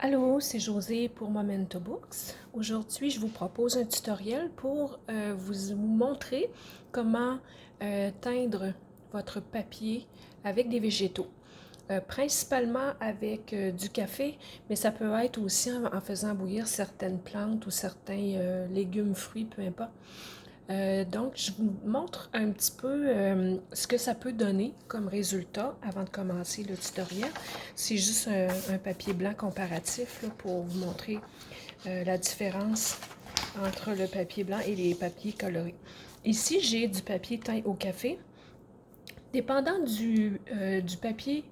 Allô, c'est Josée pour Momento Books. Aujourd'hui, je vous propose un tutoriel pour vous montrer comment teindre votre papier avec des végétaux. Principalement avec du café, mais ça peut être aussi en faisant bouillir certaines plantes ou certains légumes, fruits, peu importe. Donc, je vous montre un petit peu ce que ça peut donner comme résultat avant de commencer le tutoriel. C'est juste un papier blanc comparatif là, pour vous montrer la différence entre le papier blanc et les papiers colorés. Ici, j'ai du papier teint au café. Dépendant du papier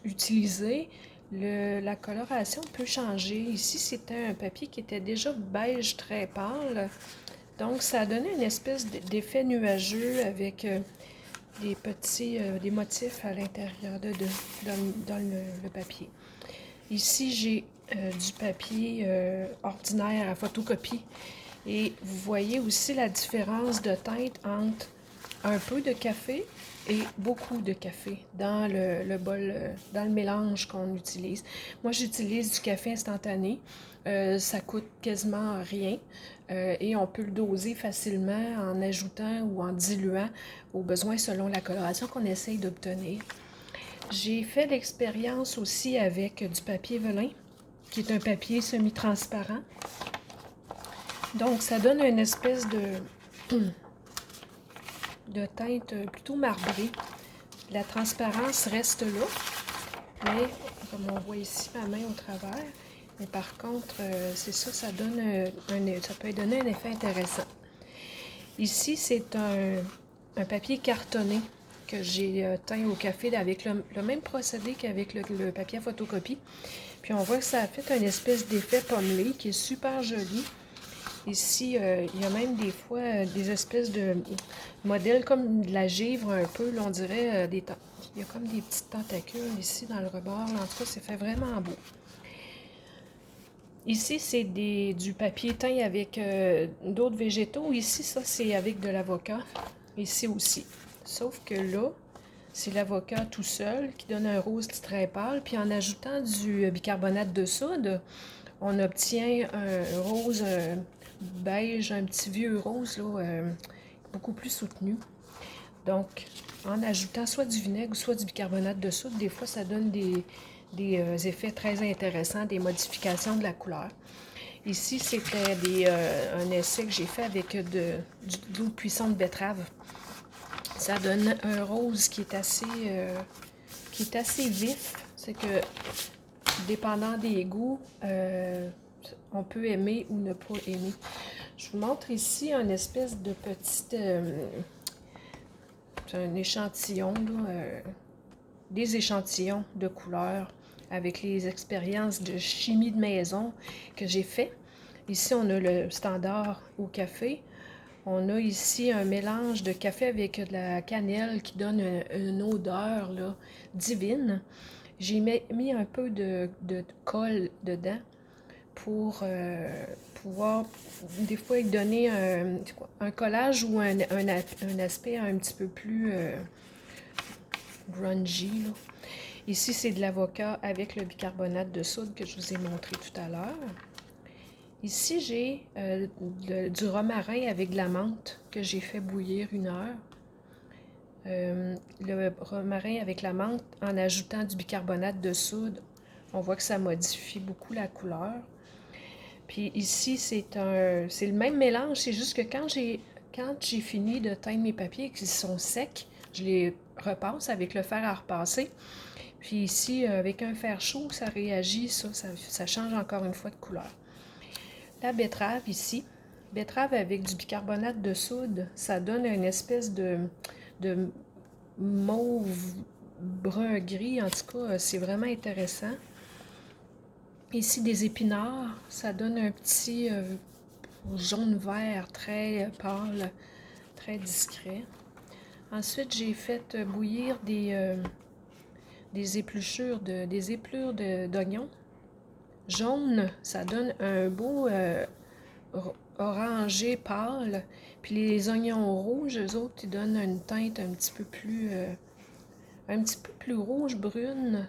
utilisé, la coloration peut changer. Ici, c'était un papier qui était déjà beige très pâle. Donc, ça a donné une espèce d'effet nuageux avec des motifs à l'intérieur dans le papier. Ici, j'ai du papier ordinaire à photocopie. Et vous voyez aussi la différence de teinte entre un peu de café et beaucoup de café dans le bol, dans le mélange qu'on utilise. Moi, j'utilise du café instantané. Ça coûte quasiment rien et on peut le doser facilement en ajoutant ou en diluant au besoin selon la coloration qu'on essaye d'obtenir. J'ai fait l'expérience aussi avec du papier velin, qui est un papier semi-transparent. Donc, ça donne une espèce de teinte plutôt marbrée. La transparence reste là, mais comme on voit ici ma main au travers, mais par contre, c'est ça, ça peut donner un effet intéressant. Ici, c'est un papier cartonné que j'ai teint au café avec le même procédé qu'avec le papier à photocopie. Puis on voit que ça a fait une espèce d'effet pommelé qui est super joli. Ici, il y a même des fois des espèces de modèles comme de la givre un peu, là, on dirait il y a comme des petites tentacules ici dans le rebord. Là, en tout cas, c'est fait vraiment beau. Ici, c'est du papier teint avec d'autres végétaux. Ici, ça, c'est avec de l'avocat. Ici aussi. Sauf que là, c'est l'avocat tout seul qui donne un rose très pâle. Puis en ajoutant du bicarbonate de soude, on obtient un rose beige, un petit vieux rose, là, beaucoup plus soutenu. Donc, en ajoutant soit du vinaigre ou soit du bicarbonate de soude, des fois, ça donne des effets très intéressants, des modifications de la couleur. Ici, c'était un essai que j'ai fait avec de l'eau de cuisson de betterave. Ça donne un rose qui est assez vif. C'est que, dépendant des goûts, on peut aimer ou ne pas aimer. Je vous montre ici un espèce de petite... un échantillon, là, des échantillons de couleurs avec les expériences de chimie de maison que j'ai fait. Ici, on a le standard au café. On a ici un mélange de café avec de la cannelle qui donne une odeur là, divine. J'ai mis un peu de colle dedans pour pouvoir des fois donner un collage ou un aspect un petit peu plus grungy. Là. Ici, c'est de l'avocat avec le bicarbonate de soude que je vous ai montré tout à l'heure. Ici, j'ai du romarin avec de la menthe que j'ai fait bouillir 1 heure. Le romarin avec la menthe, en ajoutant du bicarbonate de soude, on voit que ça modifie beaucoup la couleur. Puis ici, c'est le même mélange, c'est juste que quand j'ai fini de teindre mes papiers et qu'ils sont secs, je les repasse avec le fer à repasser. Puis ici, avec un fer chaud, ça réagit, ça change encore une fois de couleur. La betterave ici, betterave avec du bicarbonate de soude, ça donne une espèce de mauve brun-gris. En tout cas, c'est vraiment intéressant. Ici, des épinards, ça donne un petit jaune-vert très pâle, très discret. Ensuite, j'ai fait bouillir des épluchures d'oignons. Jaune, ça donne un beau orangé pâle. Puis les oignons rouges, eux autres, ils donnent une teinte un petit peu plus rouge, brune.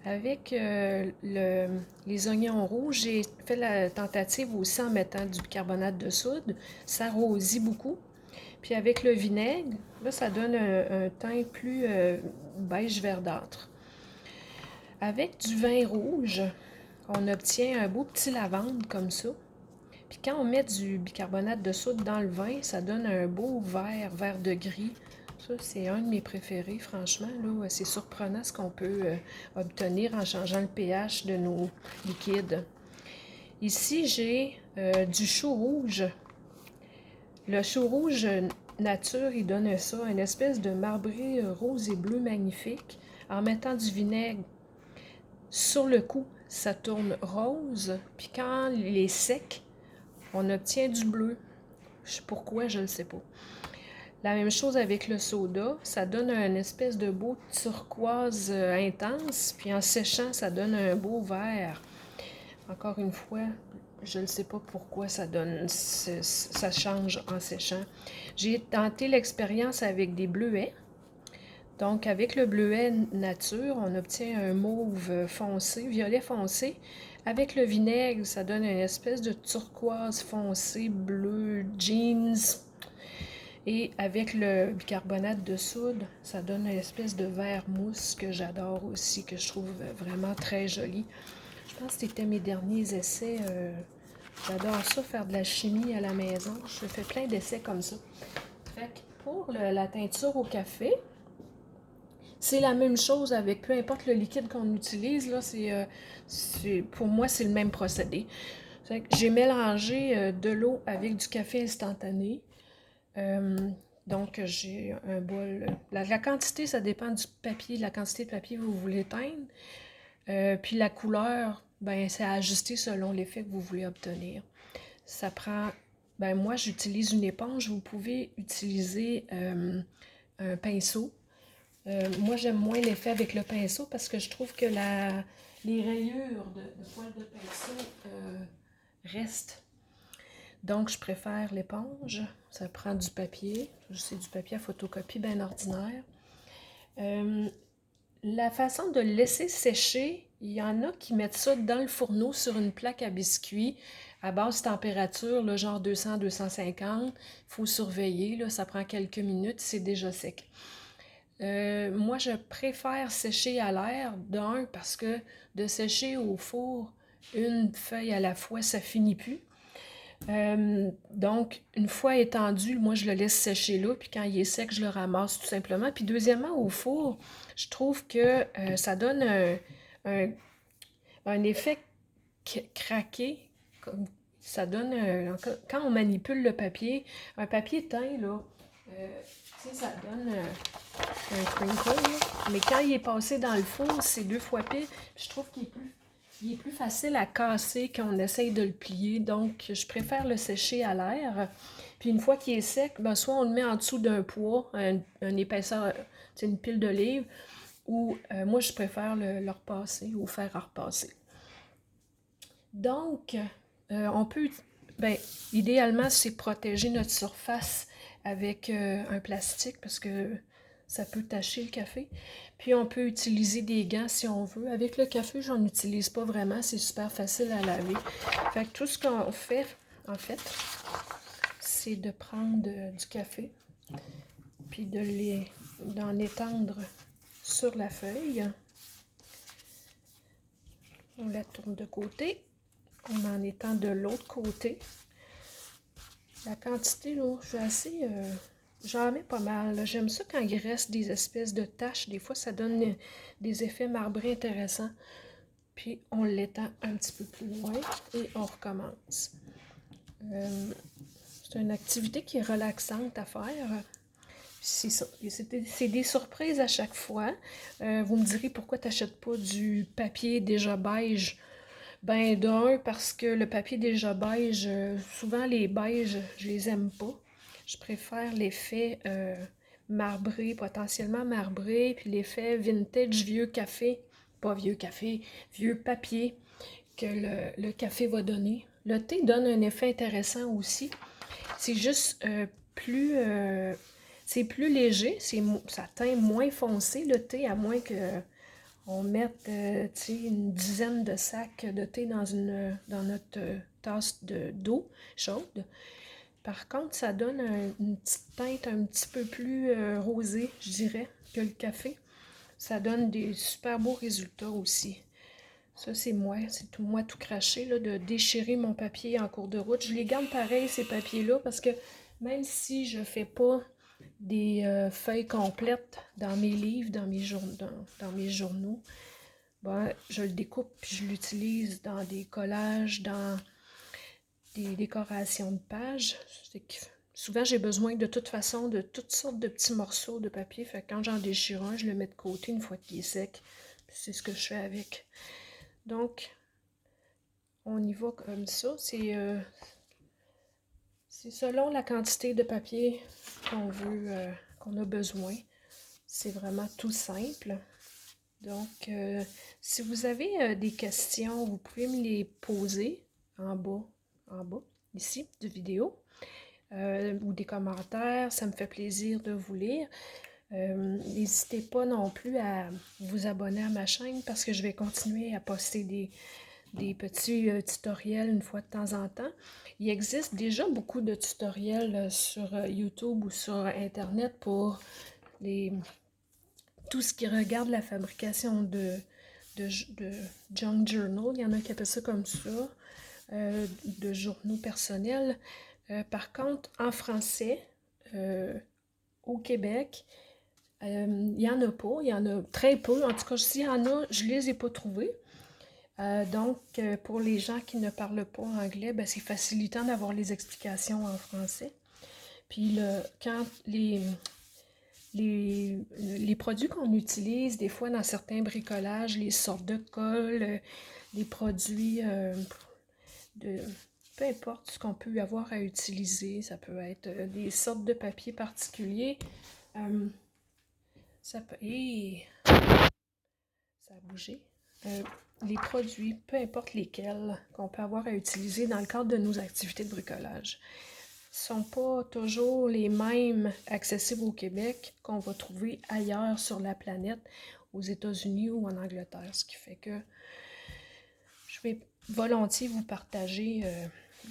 Avec les oignons rouges, j'ai fait la tentative aussi en mettant du bicarbonate de soude. Ça rosit beaucoup. Puis avec le vinaigre, là, ça donne un teint plus beige verdâtre. Avec du vin rouge, on obtient un beau petit lavande comme ça. Puis quand on met du bicarbonate de soude dans le vin, ça donne un beau vert de gris. Ça, c'est un de mes préférés, franchement. Là, c'est surprenant ce qu'on peut obtenir en changeant le pH de nos liquides. Ici, j'ai du chou rouge. Le chou rouge nature, il donne ça, une espèce de marbré rose et bleu magnifique. En mettant du vinaigre sur le coup, ça tourne rose. Puis quand il est sec, on obtient du bleu. Pourquoi, je ne sais pas. La même chose avec le soda, ça donne une espèce de beau turquoise intense, puis en séchant, ça donne un beau vert. Encore une fois, je ne sais pas pourquoi ça change en séchant. J'ai tenté l'expérience avec des bleuets. Donc, avec le bleuet nature, on obtient un mauve foncé, violet foncé. Avec le vinaigre, ça donne une espèce de turquoise foncé, bleu, jeans. Et avec le bicarbonate de soude, ça donne une espèce de vert mousse que j'adore aussi, que je trouve vraiment très joli. Je pense que c'était mes derniers essais. J'adore ça, faire de la chimie à la maison. Je fais plein d'essais comme ça. Fait que pour la teinture au café, c'est la même chose avec peu importe le liquide qu'on utilise. Là, pour moi, c'est le même procédé. J'ai mélangé de l'eau avec du café instantané. Donc, j'ai un bol. La quantité, ça dépend du papier, de la quantité de papier que vous voulez teindre. Puis la couleur, ben, c'est à ajuster selon l'effet que vous voulez obtenir. Ça prend. Ben, moi, j'utilise une éponge. Vous pouvez utiliser un pinceau. Moi, j'aime moins l'effet avec le pinceau parce que je trouve que les rayures de poils de pinceau restent. Donc, je préfère l'éponge. Ça prend du papier. C'est du papier à photocopie bien ordinaire. La façon de le laisser sécher, il y en a qui mettent ça dans le fourneau sur une plaque à biscuits à basse température, là, genre 200-250. Il faut surveiller, là, ça prend quelques minutes, c'est déjà sec. Moi, je préfère sécher à l'air, d'un, parce que de sécher au four une feuille à la fois, ça finit plus. Donc, une fois étendu, moi, je le laisse sécher là, puis quand il est sec, je le ramasse tout simplement. Puis deuxièmement, au four, je trouve que ça donne un effet craqué. Ça donne, quand on manipule le papier, un papier teint, là, tu sais, ça donne un crinkle, là. Mais quand il est passé dans le four, c'est 2 fois pire. Je trouve qu'il est plus facile à casser quand on essaye de le plier. Donc, je préfère le sécher à l'air. Puis une fois qu'il est sec, ben, soit on le met en dessous d'un poids, un épaisseur, une pile de livres, ou moi, je préfère le repasser ou faire repasser. Donc, on peut, ben, idéalement, c'est protéger notre surface avec un plastique parce que ça peut tacher le café. Puis on peut utiliser des gants si on veut. Avec le café, j'en utilise pas vraiment, c'est super facile à laver. Fait que tout ce qu'on fait, en fait, c'est de prendre du café, puis d'en étendre sur la feuille. On la tourne de côté. On en étend de l'autre côté. La quantité, là, je suis assez... j'en mets pas mal. J'aime ça quand il reste des espèces de taches. Des fois, ça donne des effets marbrés intéressants. Puis, on l'étend un petit peu plus loin et on recommence. C'est une activité qui est relaxante à faire. C'est ça. C'est des surprises à chaque fois. Vous me direz pourquoi tu n'achètes pas du papier déjà beige. Ben d'un, parce que le papier déjà beige, souvent les beiges, je les aime pas. Je préfère l'effet marbré, potentiellement marbré, puis l'effet vintage vieux café, pas vieux café, vieux papier que le café va donner. Le thé donne un effet intéressant aussi. C'est juste c'est plus léger, ça teint moins foncé le thé, à moins que on mette tu sais, une dizaine de sacs de thé dans notre tasse d'eau chaude. Par contre, ça donne une petite teinte un petit peu plus rosée, je dirais, que le café. Ça donne des super beaux résultats aussi. Ça, c'est moi tout craché, là, de déchirer mon papier en cours de route. Je les garde pareil, ces papiers-là, parce que même si je fais pas des feuilles complètes dans mes livres, dans mes journaux, ben, je le découpe puis je l'utilise dans des collages, dans des décorations de pages. Souvent, j'ai besoin de toute façon de toutes sortes de petits morceaux de papier. Fait que quand j'en déchire un, je le mets de côté une fois qu'il est sec. C'est ce que je fais avec. Donc, on y va comme ça. C'est selon la quantité de papier qu'on veut, qu'on a besoin. C'est vraiment tout simple. Donc, si vous avez des questions, vous pouvez me les poser en bas, ici, de vidéo, ou des commentaires. Ça me fait plaisir de vous lire. N'hésitez pas non plus à vous abonner à ma chaîne parce que je vais continuer à poster des petits tutoriels une fois de temps en temps. Il existe déjà beaucoup de tutoriels sur YouTube ou sur Internet pour tout ce qui regarde la fabrication de junk journal. Il y en a qui appellent ça comme ça, de journaux personnels. Par contre, en français, au Québec, il n'y en a pas. Il y en a très peu. En tout cas, s'il y en a, je ne les ai pas trouvés. Donc, pour les gens qui ne parlent pas anglais, ben, c'est facilitant d'avoir les explications en français. Puis, quand les produits qu'on utilise, des fois dans certains bricolages, les sortes de colle, les produits de... Peu importe ce qu'on peut avoir à utiliser, ça peut être des sortes de papier particuliers. Ça peut... ça a bougé. Les produits, peu importe lesquels, qu'on peut avoir à utiliser dans le cadre de nos activités de bricolage, ne sont pas toujours les mêmes accessibles au Québec qu'on va trouver ailleurs sur la planète, aux États-Unis ou en Angleterre. Ce qui fait que je vais volontiers vous partager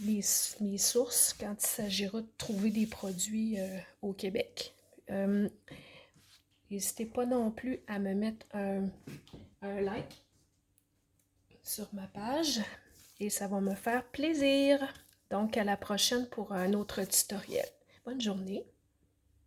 mes sources quand il s'agira de trouver des produits au Québec. N'hésitez pas non plus à me mettre un like sur ma page et ça va me faire plaisir. Donc, à la prochaine pour un autre tutoriel. Bonne journée!